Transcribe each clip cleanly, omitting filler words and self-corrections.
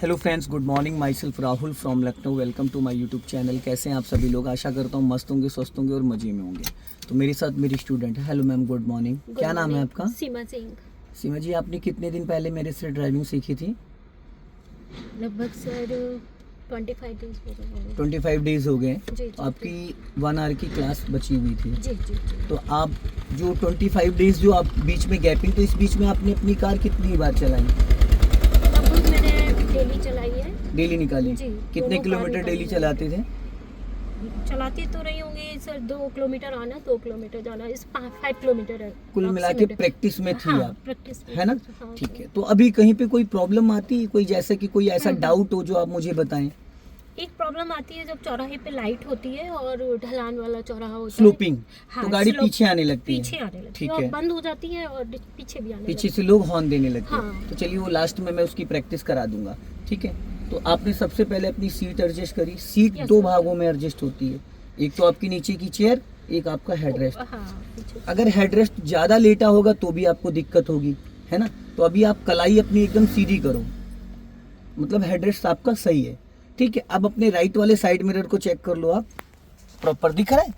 Hello friends, good morning. Myself Rahul from Lucknow. Welcome to my YouTube channel. कैसे हैं आप सभी लोग? आशा करता हूँ मस्त होंगे, स्वस्थ होंगे और मज़े में होंगे। तो मेरे साथ मेरी स्टूडेंट है। Hello ma'am, good morning. क्या नाम है आपका? सीमा सिंह। सीमा जी, आपने कितने दिन पहले मेरे से ड्राइविंग सीखी थी? लगभग सर 25 डेज हो गए। 25 डेज हो गए। जी, आपकी 1 आवर की क्लास बची हुई थी। जी जी जी। तो आप जो 25 डेज जो आप बीच में गैपिंग, तो इस बीच में आपने अपनी कार कितनी बार चलाई? लगभग मैंने डेली चलाई है। डेली निकाली? जी। कितने किलोमीटर डेली चलाते थे? चलाती तो रही होंगी सर, 2 किलोमीटर आना 2 किलोमीटर जाना, इस 5 किलोमीटर है कुल मिला के प्रैक्टिस में थी हाँ, आप, प्रैक्टिस है ना? हाँ, ठीक है। तो अभी कहीं पे कोई प्रॉब्लम आती है, कोई जैसे कि कोई ऐसा हम्म। डाउट हो जो आप मुझे बताएं? एक प्रॉब्लम आती है जब चौराहे पे लाइट होती है और ढलान वाला चौराहा होता स्लोपिंग, है। हाँ, तो गाड़ी स्लोप पीछे आने लगती है। पीछे आने लगती ठीक है और है। बंद हो जाती है और पीछे भी आने पीछे लगती से लोग हॉर्न देने लगते हैं। हाँ। तो चलिए वो लास्ट में मैं उसकी प्रैक्टिस करा दूंगा। ठीक है। तो आपने सबसे पहले अपनी सीट एडजस्ट करी। Seat Yes, 2 sir. भागों में एडजस्ट होती है। एक तो आपकी नीचे की चेयर, एक आपका हेडरेस्ट। है। हाँ, पीछे से। अगर हेडरेस्ट ज्यादा लेटा होगा तो भी आपको दिक्कत होगी, है ना? तो अभी आप कलाई अपनी एकदम सीधी करो, मतलब हेडरेस्ट आपका सही है। ठीक है। अब अपने राइट वाले साइड मिरर को चेक कर लो। आप प्रॉपर दिख रहा है?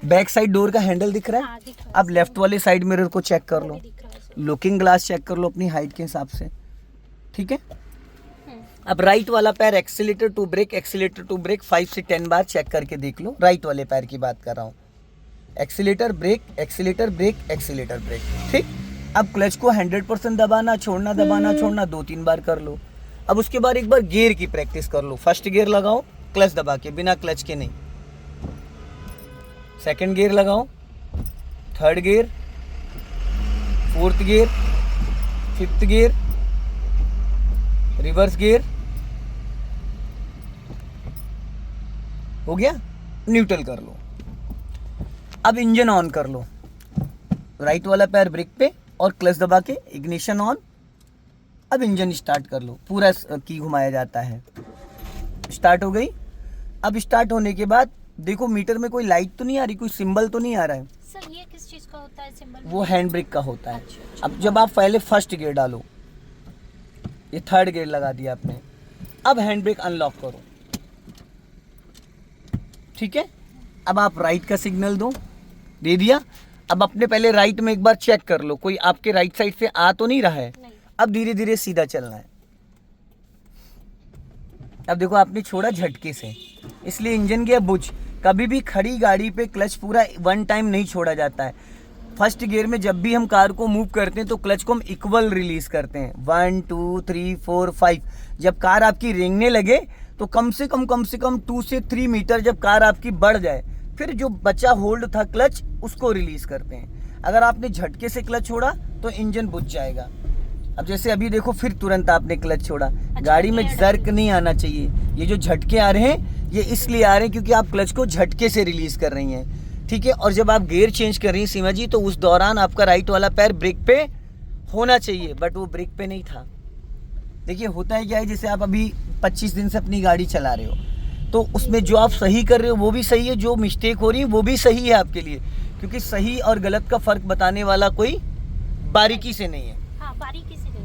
बैक साइड डोर का हैंडल दिख रहा है? हाँ, दिख रहा है। अब लेफ्ट वाले साइड मिरर को चेक कर वो लो। भी दिख रहा है सर। लुकिंग ग्लास चेक कर लो अपनी हाइट के हिसाब से। ठीक है। हम्म। अब राइट वाला पैर accelerator to brake, accelerator to brake 5 से 10 बार चेक करके देख लो। राइट वाले पैर की बात कर रहा हूँ। Accelerator brake, accelerator brake, accelerator brake. ठीक। अब क्लच को 100% दबाना छोड़ना, दबाना छोड़ना 2-3 बार कर लो। अब उसके बाद एक बार गियर की प्रैक्टिस कर लो। फर्स्ट गियर लगाओ क्लच दबा के, बिना क्लच के नहीं। सेकंड गियर लगाओ, third gear, fourth gear, fifth gear, reverse gear. हो गया? न्यूट्रल कर लो। अब इंजन ऑन कर लो। राइट वाला पैर ब्रेक पे और क्लच दबा के इग्निशन ऑन। अब इंजन स्टार्ट कर लो। पूरा की घुमाया जाता है। स्टार्ट हो गई। अब स्टार्ट होने के बाद देखो मीटर में कोई लाइट तो नहीं आ रही, कोई सिंबल तो नहीं आ रहा है। सर ये किस चीज का होता है सिंबल? वो हैंड ब्रेक का होता है। अच्छा। अब जब आप पहले फर्स्ट गियर डालो, ये थर्ड गियर लगा दिया आपने। अब हैंड ब्रेक अनलॉक करो। ठीक है। अब आप राइट का सिग्नल दो, दे दिया। अब अपने पहले राइट में एक बार चेक कर लो, कोई आपके राइट साइड से आ तो नहीं रहा है। नहीं। अब धीरे धीरे सीधा चलना है। अब देखो आपने छोड़ा झटके से, इसलिए इंजन गया बुझ। कभी भी खड़ी गाड़ी पे क्लच पूरा 1 टाइम नहीं छोड़ा जाता है। फर्स्ट गियर में जब भी हम कार को मूव करते हैं तो क्लच को हम इक्वल रिलीज करते हैं। 1 2 3 4 5। जब कार आपकी रेंगने लगे तो कम से कम 2 से 3 मीटर जब कार आपकी बढ़ जाए, फिर जो बचा होल्ड था क्लच उसको रिलीज करते हैं। अगर आपने झटके से क्लच छोड़ा तो इंजन बुझ जाएगा। अब जैसे अभी देखो, फिर तुरंत आपने क्लच छोड़ा। गाड़ी में जर्क नहीं आना चाहिए। ये जो झटके आ रहे हैं ये इसलिए आ रहे हैं क्योंकि आप क्लच को झटके से रिलीज कर रही हैं। ठीक है। और जब आप गियर चेंज कर रही हैं सीमा जी, तो उस दौरान आपका राइट वाला पैर ब्रेक पे होना चाहिए, बट वो ब्रेक पे नहीं था। देखिए होता है क्या है, जैसे आप अभी 25 दिन से अपनी गाड़ी चला रहे हो, तो उसमें जो आप सही कर रहे हो वो भी सही है, जो मिस्टेक हो रही है वो भी सही है आपके लिए, क्योंकि सही और गलत का फर्क बताने वाला कोई बारीकी से नहीं है। हाँ,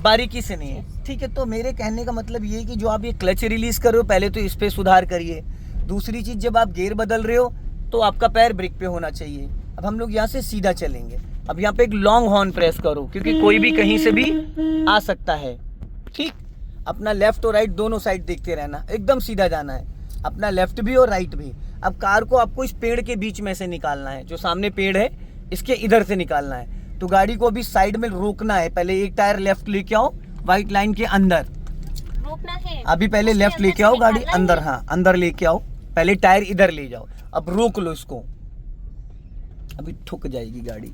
बारीकी से नहीं है। ठीक है। तो मेरे कहने का मतलब ये है कि जो आप ये क्लच रिलीज कर रहे हो, पहले तो इस पे सुधार करिए। दूसरी चीज, जब आप गियर बदल रहे हो तो आपका पैर ब्रेक पे होना चाहिए। अब हम लोग यहाँ से सीधा चलेंगे। अब यहाँ पे एक लॉन्ग हॉर्न प्रेस करो, क्योंकि कोई भी कहीं से भी आ सकता है। ठीक। अपना लेफ्ट और राइट दोनों साइड देखते रहना, एकदम सीधा जाना है, अपना लेफ्ट भी और राइट भी। अब कार को आपको इस पेड़ के बीच में से निकालना है, जो सामने पेड़ है इसके इधर से निकालना है। तो गाड़ी को अभी साइड में रोकना है। पहले एक टायर लेफ्ट लेके आओ, व्हाइट लाइन के अंदर रोकना है। अभी पहले लेफ्ट लेके आओ गाड़ी अंदर। हाँ, अंदर लेके आओ। पहले टायर इधर ले जाओ। अब रोक लो इसको, अभी ठुक जाएगी गाड़ी।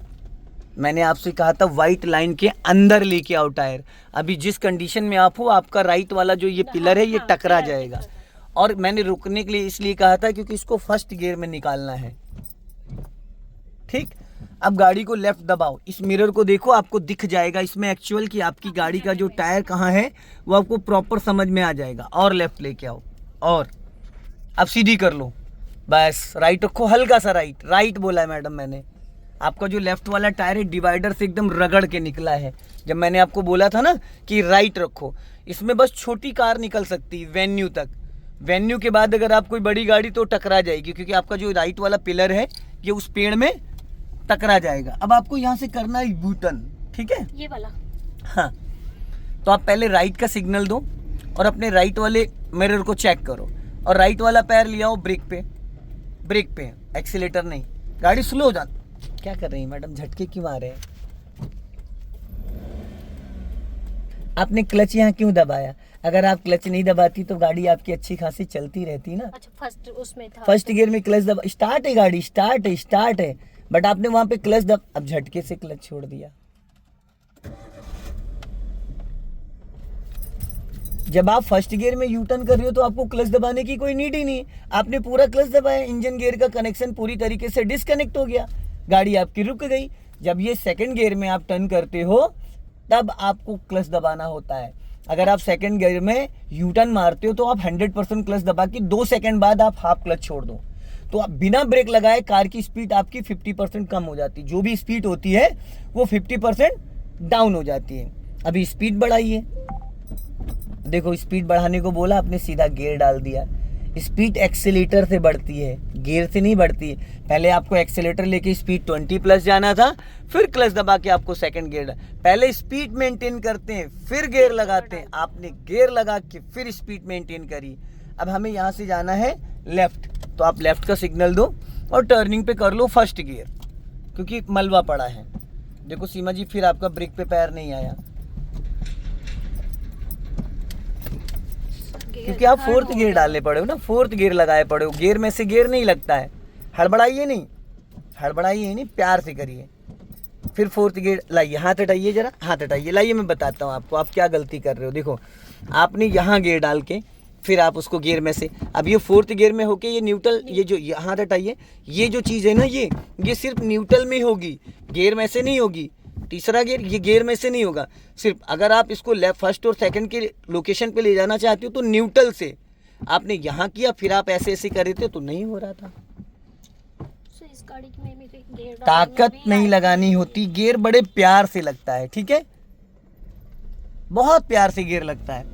मैंने आपसे कहा था व्हाइट लाइन के अंदर लेके आओ टायर। अभी जिस कंडीशन में आप हो, आपका राइट वाला जो ये पिलर है ये टकरा जाएगा। और मैंने रुकने के लिए इसलिए कहा था क्योंकि इसको फर्स्ट गियर में निकालना है। ठीक। अब गाड़ी को लेफ्ट दबाओ, इस मिरर को देखो, आपको दिख जाएगा इसमें एक्चुअल कि आपकी गाड़ी का जो टायर कहाँ है वो आपको प्रॉपर समझ में आ जाएगा। और लेफ्ट लेके आओ, और अब सीधी कर लो। बस राइट रखो, हल्का सा राइट बोला है मैडम मैंने। आपका जो लेफ्ट वाला टायर है डिवाइडर से एकदम रगड़ के निकला है। जब मैंने आपको बोला था ना कि राइट रखो, इसमें बस छोटी कार निकल सकती है वेन्यू तक। वेन्यू के बाद अगर आप कोई बड़ी गाड़ी तो टकरा जाएगी, क्योंकि आपका जो राइट वाला पिलर है ये उस पेड़ में टकरा जाएगा। अब आपको यहाँ से करना है यू टर्न, ठीक है, ये वाला। हाँ, तो आप पहले राइट का सिग्नल दो और अपने राइट वाले मिरर को चेक करो और राइट वाला पैर ले आओ ब्रेक पे, एक्सीलेटर नहीं। गाड़ी स्लो हो जा। क्या कर रही है मैडम, झटके क्यों आ रहे हैं? आपने क्लच यहाँ क्यों दबाया? अगर आप क्लच नहीं दबाती तो गाड़ी आपकी अच्छी खासी चलती रहती ना। अच्छा, फर्स्ट उसमें था, फर्स्ट गियर में क्लच दबा, स्टार्ट है गाड़ी, स्टार्ट है, बट आपने वहां पे क्लच अब झटके से क्लच छोड़ दिया। जब आप फर्स्ट गियर में यू टर्न कर रहे हो तो आपको क्लच दबाने की कोई नीड ही नहीं। आपने पूरा क्लच दबाया, इंजन गियर का कनेक्शन पूरी तरीके से डिस्कनेक्ट हो गया, गाड़ी आपकी रुक गई। जब ये सेकंड गियर में आप टर्न करते हो तब आपको क्लच दबाना होता है। अगर आप सेकंड गियर में यू टर्न मारते हो तो आप 100% क्लच दबा के 2 सेकंड बाद आप हाफ क्लच छोड़ दो, तो आप बिना ब्रेक लगाए कार की स्पीड आपकी 50% कम हो जाती है। जो भी स्पीड होती है वो 50% डाउन हो जाती है। अभी स्पीड बढ़ाइए, देखो स्पीड बढ़ाने को बोला, आपने सीधा गियर डाल दिया। स्पीड एक्सीलेटर से बढ़ती है, गियर से नहीं बढ़ती है। पहले आपको एक्सीलेटर लेके स्पीड 20+ जाना था, फिर क्लच दबा के आपको सेकंड गियर, पहले स्पीड मेंटेन करते हैं फिर गियर लगाते हैं। आपने गियर लगा के फिर स्पीड मेंटेन करी। अब हमें यहाँ से जाना है लेफ्ट, तो आप लेफ्ट का सिग्नल दो और टर्निंग पे कर लो फर्स्ट गियर, क्योंकि मलबा पड़ा है। देखो सीमा जी, फिर आपका ब्रेक पे पैर नहीं आया, क्योंकि आप फोर्थ गियर डालने पड़े हो ना, फोर्थ गियर लगाए पड़े हो। गियर में से गियर नहीं लगता है। हड़बड़ाइए नहीं, प्यार से करिए। फिर फोर्थ गियर लाइए, हाथ हटाइए जरा, हाथ हटाइए, लाइए मैं बताता हूँ आपको आप क्या गलती कर रहे हो। देखो आपने यहाँ गियर डाल के फिर आप उसको गियर में से, अब ये फोर्थ गियर में होके ये न्यूट्रल, ये जो हाथ हटाइए, ये जो चीज़ है ना ये सिर्फ न्यूट्रल में होगी, गियर में से नहीं होगी। तीसरा गियर ये गियर में से नहीं होगा। सिर्फ अगर आप इसको लेफ्ट फर्स्ट और सेकंड के लोकेशन पे ले जाना चाहते हो तो न्यूट्रल से आपने यहाँ किया, फिर आप ऐसे कर रहे थे तो नहीं हो रहा था। इस गाड़ी में मेरे गियर ताकत नहीं लगानी होती, गियर बड़े प्यार से लगता है, ठीक है, बहुत प्यार से गियर लगता है।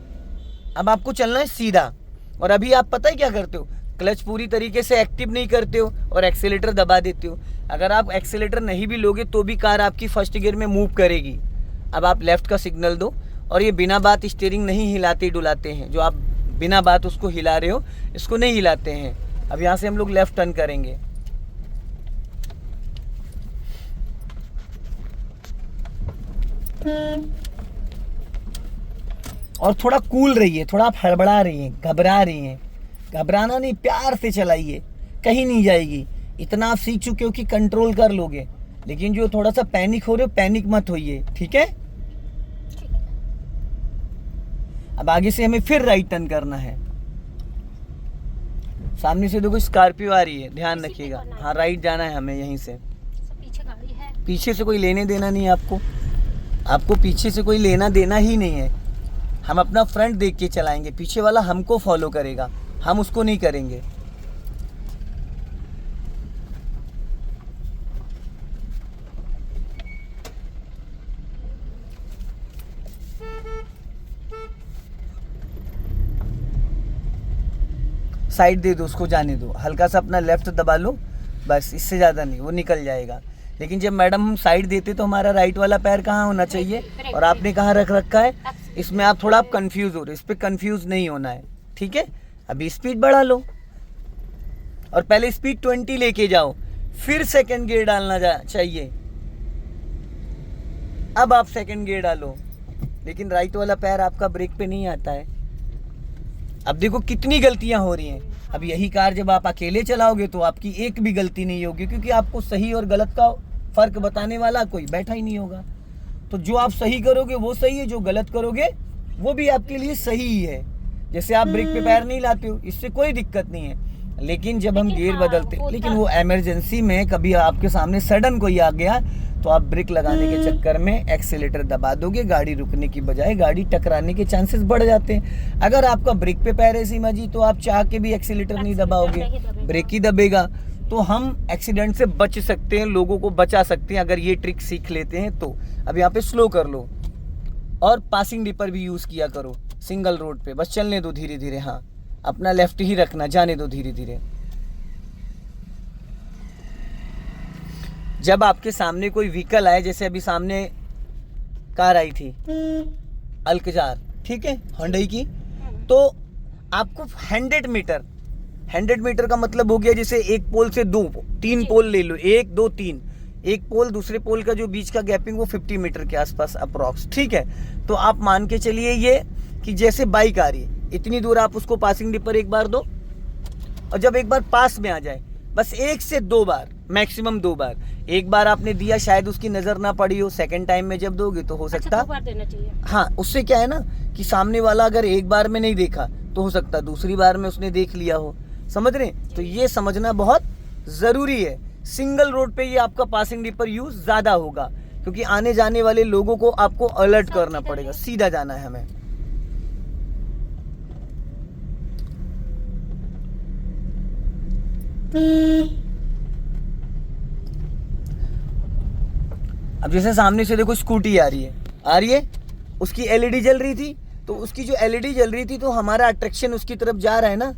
अब आपको चलना है सीधा, और अभी आप पता है क्या करते हो, क्लच पूरी तरीके से एक्टिव नहीं करते हो और एक्सीलेटर दबा देते हो। अगर आप एक्सीलेटर नहीं भी लोगे तो भी कार आपकी फर्स्ट गियर में मूव करेगी। अब आप लेफ्ट का सिग्नल दो, और ये बिना बात स्टीयरिंग नहीं हिलाते डुलाते हैं, जो आप बिना बात उसको हिला रहे हो इसको नहीं हिलाते हैं। अब यहाँ से हम लोग लेफ्ट टर्न करेंगे, और थोड़ा कूल रहिए, थोड़ा आप हड़बड़ा रही हैं, घबरा रही हैं। घबराना नहीं, प्यार से चलाइए, कहीं नहीं जाएगी। इतना आप सीख चुके हो कि कंट्रोल कर लोगे, लेकिन जो थोड़ा सा पैनिक हो रहे हो, पैनिक मत होइए, ठीक है। अब आगे से हमें फिर राइट टर्न करना है। सामने से देखो स्कॉर्पियो आ रही है, ध्यान रखिएगा। हाँ, राइट जाना है हमें यहीं से। पीछे गाड़ी है, पीछे से कोई लेने देना नहीं है आपको पीछे से कोई लेना देना ही नहीं है। हम अपना फ्रंट देख के चलाएंगे, पीछे वाला हमको फॉलो करेगा, हम उसको नहीं करेंगे। साइड दे दो, उसको जाने दो, हल्का सा अपना लेफ्ट दबा लो, बस, इससे ज़्यादा नहीं, वो निकल जाएगा। लेकिन जब मैडम हम साइड देते तो हमारा राइट वाला पैर कहाँ होना चाहिए और आपने कहाँ रख रखा है, इसमें आप थोड़ा कंफ्यूज हो रहे हो। इस पर कंफ्यूज नहीं होना है, ठीक है। अभी स्पीड बढ़ा लो और पहले स्पीड 20 लेके जाओ, फिर सेकंड गियर डालना चाहिए। अब आप सेकंड गियर डालो, लेकिन राइट वाला पैर आपका ब्रेक पे नहीं आता है। अब देखो कितनी गलतियां हो रही हैं। अब यही कार जब आप अकेले चलाओगे तो आपकी एक भी गलती नहीं होगी, क्योंकि आपको सही और गलत का फर्क बताने वाला कोई बैठा ही नहीं होगा। तो जो आप सही करोगे वो सही है, जो गलत करोगे वो भी आपके लिए सही ही है। जैसे आप ब्रेक पे पैर नहीं लाते हो, इससे कोई दिक्कत नहीं है। लेकिन जब हम गियर बदलते, लेकिन वो इमरजेंसी में कभी आपके सामने सडन कोई आ गया तो आप ब्रेक लगाने के चक्कर में एक्सीलेटर दबा दोगे, गाड़ी रुकने की बजाय गाड़ी टकराने के चांसेस बढ़ जाते हैं। अगर आपका ब्रेक पे पैर है सीमा जी, तो आप चाह के भी एक्सीलेटर नहीं दबाओगे, ब्रेक ही दबेगा। तो हम एक्सीडेंट से बच सकते हैं, लोगों को बचा सकते हैं अगर ये ट्रिक सीख लेते हैं तो। अब यहाँ पे स्लो कर लो और पासिंग डिपर भी यूज़ किया करो सिंगल रोड पे, बस चलने दो धीरे धीरे। हाँ, अपना लेफ्ट ही रखना, जाने दो धीरे धीरे। जब आपके सामने कोई व्हीकल आए, जैसे अभी सामने कार आई थी अल्कजार, ठीक है, होंडई की, तो आपको 100 मीटर का मतलब हो गया जैसे एक पोल से 3 पोल ले लो, 1 2 3, एक पोल दूसरे पोल का जो बीच का गैपिंग वो 50 मीटर के आसपास अप्रॉक्स, ठीक है। तो आप मान के चलिए ये कि जैसे बाइक आ रही है इतनी दूर आप उसको पासिंग डिपर एक बार दो, और जब एक बार पास में आ जाए बस 1 से 2 बार, मैक्सिमम 2 बार। एक बार आपने दिया, शायद उसकी नजर ना पड़ी हो, सेकंड टाइम में जब दोगे तो हो सकता, 2 बार देना चाहिए। हाँ, उससे क्या है ना कि सामने वाला अगर एक बार में नहीं देखा तो हो सकता दूसरी बार में उसने देख लिया हो, समझ रहे? तो ये समझना बहुत जरूरी है। सिंगल रोड पे ये आपका पासिंग डिपर यूज ज्यादा होगा, क्योंकि आने जाने वाले लोगों को आपको अलर्ट करना पड़ेगा, सीधा जाना है हमें। अब जैसे सामने से देखो स्कूटी आ रही है, उसकी एलईडी जल रही थी, तो उसकी जो एलईडी जल रही थी तो हमारा अट्रैक्शन उसकी तरफ जा रहा है ना।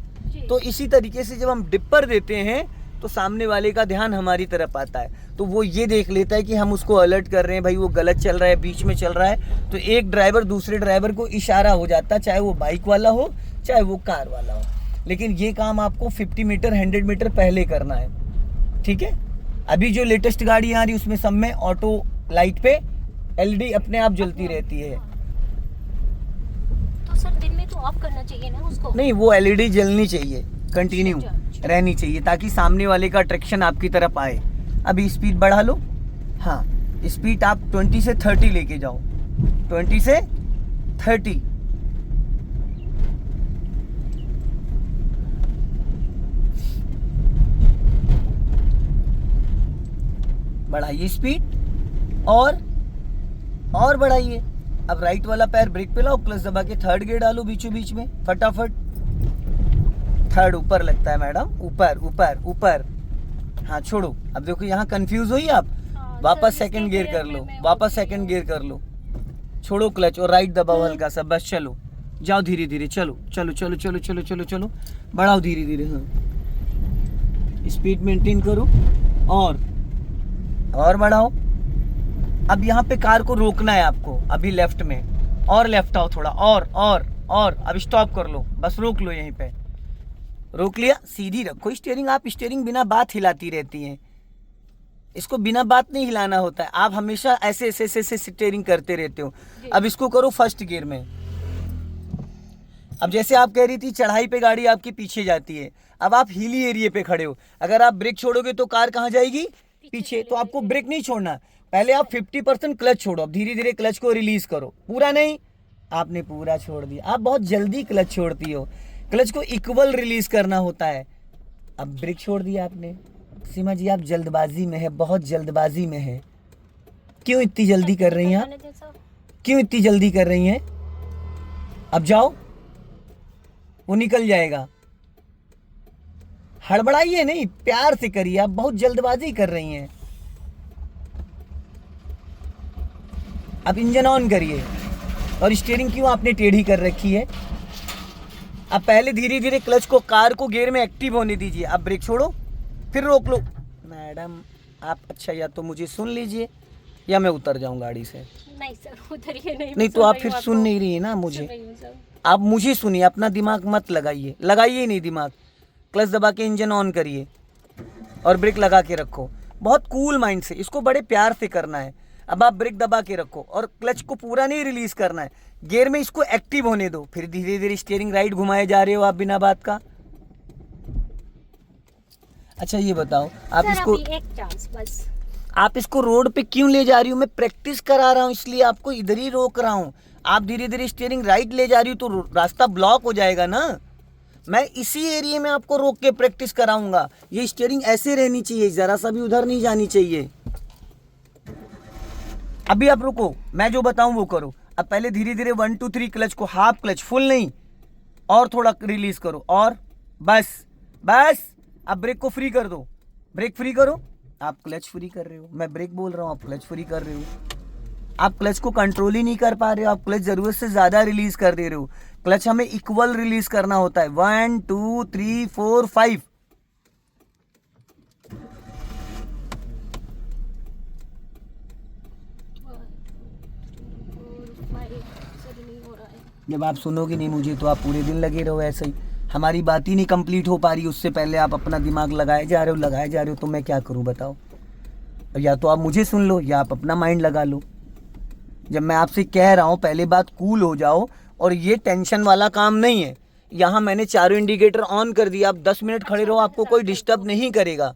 तो इसी तरीके से जब हम डिपर देते हैं तो सामने वाले का ध्यान हमारी तरफ आता है, तो वो ये देख लेता है कि हम उसको अलर्ट कर रहे हैं, भाई वो गलत चल रहा है, बीच में चल रहा है। तो एक ड्राइवर दूसरे ड्राइवर को इशारा हो जाता है, चाहे वो बाइक वाला हो चाहे वो कार वाला हो। लेकिन ये काम आपको 50 मीटर 100 मीटर पहले करना है, ठीक है। अभी जो लेटेस्ट गाड़ी आ रही है उसमें सब में ऑटो लाइट पे एलईडी अपने आप जलती रहती है। तो सर दिन में तो ऑफ करना चाहिए ना उसको? नहीं, वो एलईडी जलनी चाहिए, कंटिन्यू रहनी चाहिए, ताकि सामने वाले का अट्रैक्शन आपकी तरफ आए। अभी स्पीड बढ़ा लो, हाँ, स्पीड आप 20 से 30 लेके जाओ, 20 से 30। बढ़ाइए स्पीड और बढ़ाइए। अब राइट वाला पैर ब्रेक पे लाओ, क्लच दबा के थर्ड गियर डालो बीचों बीच में, फटाफट। थर्ड ऊपर लगता है मैडम, ऊपर ऊपर ऊपर, हाँ छोड़ो। अब देखो यहाँ कंफ्यूज हुई आप, वापस सेकंड गियर कर लो, वापस सेकंड गियर कर लो, छोड़ो क्लच और राइट दबाओ हल्का सा, बस चलो, जाओ धीरे धीरे, चलो चलो चलो चलो चलो चलो चलो, बढ़ाओ धीरे धीरे, हाँ, स्पीड मेंटेन करो और बढ़ाओ। अब यहाँ पे कार को रोकना है आपको, अभी लेफ्ट में, और लेफ्ट आओ थोड़ा, और अब स्टॉप कर लो, बस रोक लो, यहीं पे रोक लिया, सीधी रखो स्टीयरिंग। आप स्टीयरिंग बिना बात हिलाती रहती हैं, इसको बिना बात नहीं हिलाना होता है, आप हमेशा ऐसे ऐसे ऐसे स्टीयरिंग करते रहते हो। अब इसको करो फर्स्ट गियर में। अब जैसे आप कह रही थी चढ़ाई पे गाड़ी आपकी पीछे जाती है, अब आप हिली एरिया पे खड़े हो, अगर आप ब्रेक छोड़ोगे तो कार कहाँ जाएगी? पीछे। तो आपको ब्रेक नहीं छोड़ना, पहले आप 50% क्लच छोड़ो, अब धीरे धीरे क्लच को रिलीज करो, पूरा नहीं, आपने पूरा छोड़ दिया। आप बहुत जल्दी क्लच छोड़ती हो, क्लच को इक्वल रिलीज करना होता है। अब ब्रेक छोड़ दिया आपने, सीमा जी आप जल्दबाजी में है, बहुत जल्दबाजी में है। क्यों इतनी जल्दी कर रही हैं आप? क्यों इतनी जल्दी कर रही हैं? अब जाओ, वो निकल जाएगा। हड़बड़ाइए नहीं, प्यार से करिए, आप बहुत जल्दबाजी कर रही हैं। अब इंजन ऑन करिए, और स्टीयरिंग क्यों आपने टेढ़ी कर रखी है? अब पहले धीरे धीरे क्लच को, कार को गियर में एक्टिव होने दीजिए। अब ब्रेक छोड़ो, फिर रोक लो। मैडम आप, अच्छा या तो मुझे सुन लीजिए या मैं उतर जाऊं गाड़ी से। नहीं सर, उतरिए नहीं तो आप फिर सुन नहीं रही है ना मुझे। आप मुझे सुनिए, अपना दिमाग मत लगाइए, लगाइए नहीं दिमाग। क्लच दबा के इंजन ऑन करिए और ब्रेक लगा के रखो, बहुत कूल माइंड से, इसको बड़े प्यार से करना है। अब आप ब्रेक दबा के रखो और क्लच को पूरा नहीं रिलीज करना है, गियर में इसको एक्टिव होने दो, फिर धीरे धीरे स्टीयरिंग राइट घुमाए जा रहे हो आप बिना बात का। अच्छा ये बताओ, आप इसको एक चांस बस, आप इसको रोड पे क्यों ले जा रही हो? मैं प्रैक्टिस करा रहा हूँ, इसलिए आपको इधर ही रोक रहा हूँ। आप धीरे धीरे स्टीयरिंग राइट ले जा रही हो तो रास्ता ब्लॉक हो जाएगा ना। मैं इसी एरिया में आपको रोक के प्रैक्टिस कराऊंगा। ये स्टीयरिंग ऐसे रहनी चाहिए, जरा सा भी उधर नहीं जानी चाहिए। अभी आप रुको, मैं जो बताऊं वो करो। अब पहले धीरे धीरे 1 2 3 क्लच को, हाफ क्लच, फुल नहीं, और थोड़ा रिलीज करो, और बस बस। अब ब्रेक को फ्री कर दो, ब्रेक फ्री करो, आप क्लच फ्री कर रहे हो। मैं ब्रेक बोल रहा हूँ, आप क्लच फ्री कर रहे हो। आप क्लच को कंट्रोल ही नहीं कर पा रहे हो, आप क्लच जरूरत से ज्यादा रिलीज कर दे रहे हो। क्लच हमें इक्वल रिलीज करना होता है, 1 2 3 4 5। जब आप सुनोगे नहीं मुझे तो आप पूरे दिन लगे रहो ऐसे ही, हमारी बात ही नहीं कंप्लीट हो पा रही, उससे पहले आप अपना दिमाग लगाए जा रहे हो, तो मैं क्या करूं बताओ। या तो आप मुझे सुन लो या आप अपना माइंड लगा लो। जब मैं आपसे कह रहा हूं पहले बात कूल हो जाओ, और ये टेंशन वाला काम नहीं है। यहाँ मैंने चारों इंडिकेटर ऑन कर दिया, आप 10 मिनट खड़े रहो, आपको कोई डिस्टर्ब नहीं करेगा।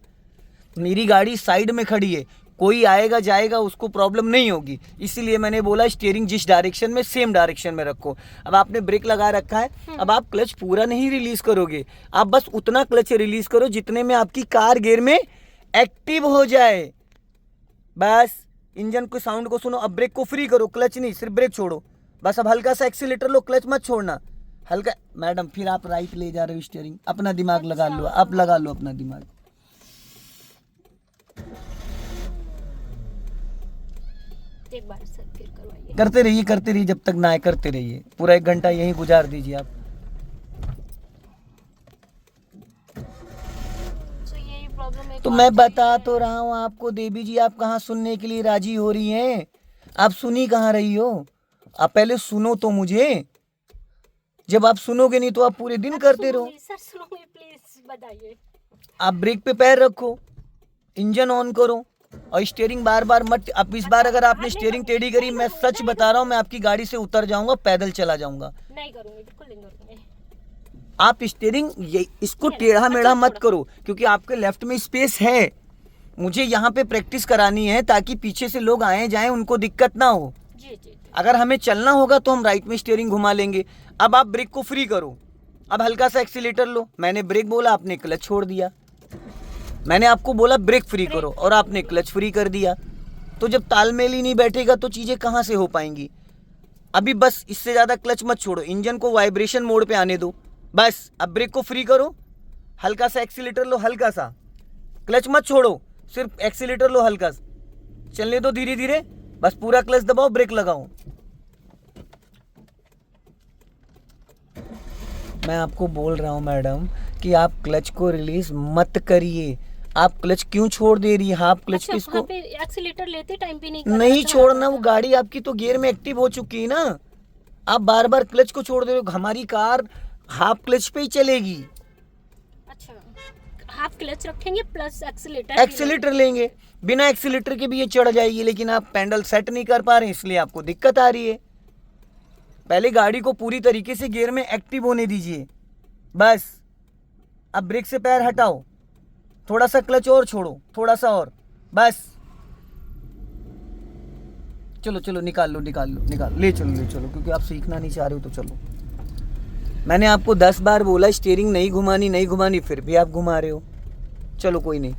मेरी गाड़ी साइड में खड़ी है, कोई आएगा जाएगा उसको प्रॉब्लम नहीं होगी। इसीलिए मैंने बोला स्टीयरिंग जिस डायरेक्शन में सेम डायरेक्शन में रखो। अब आपने ब्रेक लगा रखा है, अब आप क्लच पूरा नहीं रिलीज करोगे, आप बस उतना क्लच रिलीज करो जितने में आपकी कार गियर में एक्टिव हो जाए। बस इंजन को साउंड को सुनो। अब ब्रेक को फ्री करो, क्लच नहीं, सिर्फ ब्रेक छोड़ो। बस अब हल्का सा एक्सीलेटर लो, क्लच मत छोड़ना, हल्का। मैडम फिर आप राइट ले जा रहे हो स्टीयरिंग, अपना दिमाग लगा लो, आप लगा लो अपना दिमाग। एक बार सर फिर करवाइए। करते रहिए जब तक ना आए, करते रहिए। पूरा 1 घंटा यहीं गुजार दीजिए आप। तो यही प्रॉब्लम है। तो मैं बता तो रहा हूँ आपको देवी जी, आप कहाँ सुनने के लिए राजी हो रही हैं? आप सुनी कहाँ रही हो? आप पहले सुनो तो मुझे। जब आप सुनोगे नहीं तो आप पूरे दिन करते रहो। सर सुनोगे प्लीज, बताइए। आप ब्रेक पे पैर रखो, इंजन ऑन करो, और स्टीयरिंग बार बार मत। अब इस बार अगर आपने स्टीयरिंग टेढ़ी करी, मैं सच बता रहा हूँ, मैं आपकी गाड़ी से उतर जाऊंगा, पैदल चला जाऊंगा। नहीं करूंगी, बिल्कुल नहीं करूंगी। आप स्टीयरिंग इसको टेढ़ा मेढ़ा मत करो, क्योंकि आपके लेफ्ट में स्पेस है। मुझे यहाँ पे प्रैक्टिस करानी है ताकि पीछे से लोग आए जाएं, उनको दिक्कत ना हो। जी। अगर हमें चलना होगा तो हम राइट में स्टीयरिंग घुमा लेंगे। अब आप ब्रेक को फ्री करो, अब हल्का सा एक्सीलेटर लो। मैंने ब्रेक बोला, आपने क्लच छोड़ दिया। मैंने आपको बोला ब्रेक फ्री करो और आपने क्लच फ्री कर दिया। तो जब तालमेल ही नहीं बैठेगा तो चीज़ें कहाँ से हो पाएंगी। अभी बस इससे ज़्यादा क्लच मत छोड़ो, इंजन को वाइब्रेशन मोड पे आने दो। बस अब ब्रेक को फ्री करो, हल्का सा एक्सीलेटर लो, हल्का सा, क्लच मत छोड़ो, सिर्फ एक्सीलेटर लो, हल्का सा चलने दो, धीरे धीरे। बस पूरा क्लच दबाओ, ब्रेक लगाओ। मैं आपको बोल रहा हूँ मैडम कि आप क्लच को रिलीज मत करिए। आप क्लच क्यों छोड़ दे रही है? हाफ क्लच अच्छा, किसको पे एक्सीलेटर लेते टाइम पे नहीं छोड़ना, वो गाड़ी आपकी तो गियर में एक्टिव हो चुकी है ना। आप बार बार क्लच को छोड़ दे रहे हो। हमारी कार हाफ क्लच पे ही चलेगी। अच्छा, हाफ क्लच रखेंगे प्लस एक्सीलेटर लेंगे, बिना एक्सीलेटर के भी ये चढ़ जाएगी, लेकिन आप पैडल सेट नहीं कर पा रहे, इसलिए आपको दिक्कत आ रही है। पहले गाड़ी को पूरी तरीके से गियर में एक्टिव होने दीजिए। बस अब ब्रेक से पैर हटाओ, थोड़ा सा क्लच और छोड़ो, थोड़ा सा और, बस। चलो निकाल लो, ले चलो, क्योंकि आप सीखना नहीं चाह रहे हो तो चलो। मैंने आपको 10 बार बोला स्टीयरिंग नहीं घुमानी, फिर भी आप घुमा रहे हो। चलो कोई नहीं।